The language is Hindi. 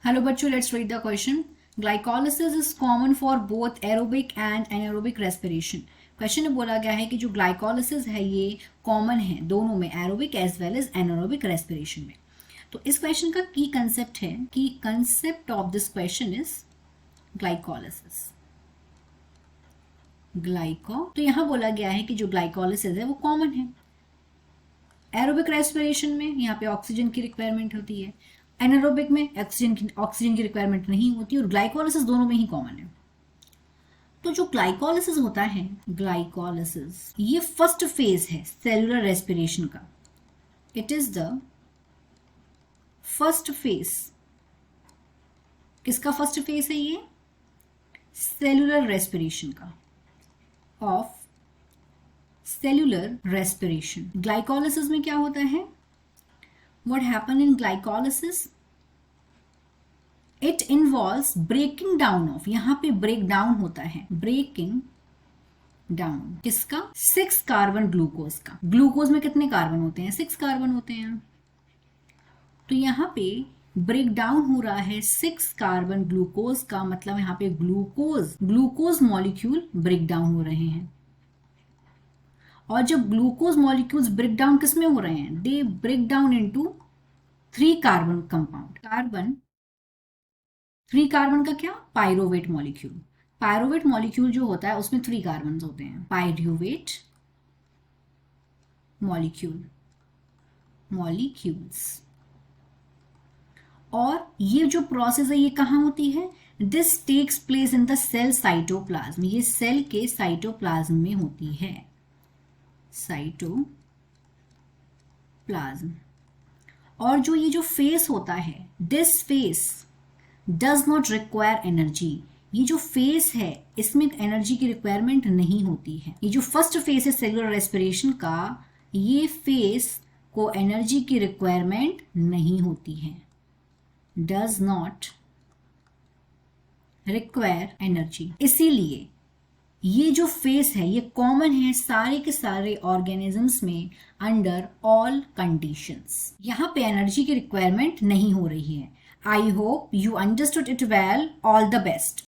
Hello बच्चों, let's read the question. Glycolysis is common for both aerobic and anaerobic respiration. Question में बोला गया है कि जो ग्लाइकोलिसिस है ये कॉमन है दोनों में, aerobic as well as anaerobic respiration में. तो इस क्वेश्चन का की कंसेप्ट है कि concept of this question is glycolysis. तो यहां बोला गया है कि जो ग्लाइकोलिसिस है वो कॉमन है. एरोबिक रेस्पिरेशन में यहाँ पे ऑक्सीजन की रिक्वायरमेंट होती है, एनारोबिक में ऑक्सीजन की रिक्वायरमेंट नहीं होती, और ग्लाइकोलिसिस दोनों में ही कॉमन है. तो जो ग्लाइकोलिसिस होता है, ग्लाइकोलिसिस ये फर्स्ट फेज है सेलुलर रेस्पिरेशन का. It is the first phase. किसका फर्स्ट फेज है ये? सेलुलर रेस्पिरेशन का, ऑफ सेलुलर रेस्पिरेशन. ग्लाइकोलिसिस में क्या होता है? What happen in glycolysis? It involves breaking down of, यहां पे ब्रेक डाउन होता है, ब्रेकिंग डाउन किसका? 6 कार्बन ग्लूकोज का. ग्लूकोज में कितने कार्बन होते हैं? 6 कार्बन होते हैं. तो यहां पे ब्रेक डाउन हो रहा है 6 कार्बन ग्लूकोज का, मतलब यहां पे ग्लूकोज मॉलिक्यूल ब्रेक डाउन हो रहे हैं. और जब ग्लूकोज मॉलिक्यूल्स ब्रेक डाउन किस में हो रहे हैं? They break down into 3 carbon compound. 3 carbon का क्या? Pyruvate molecule. पायरोवेट मॉलिक्यूल जो होता है उसमें 3 कार्बन होते हैं. Pyruvate molecules. और ये जो प्रोसेस है ये कहाँ होती है? This takes place in the cell cytoplasm. ये सेल के साइटोप्लाज्म में होती है. साइटोप्लाज्म. और जो ये जो फेस होता है, this face does not require energy. ये जो फेस है इसमें एनर्जी की रिक्वायरमेंट नहीं होती है. ये जो फर्स्ट फेस है सेलुलर रेस्पिरेशन का, ये फेस को एनर्जी की रिक्वायरमेंट नहीं होती है. Does not require energy. इसीलिए ये जो फेस है ये कॉमन है सारे के सारे ऑर्गेनिजम्स में अंडर ऑल कंडीशंस. यहां पे एनर्जी की रिक्वायरमेंट नहीं हो रही है. I hope you understood it well. All the best.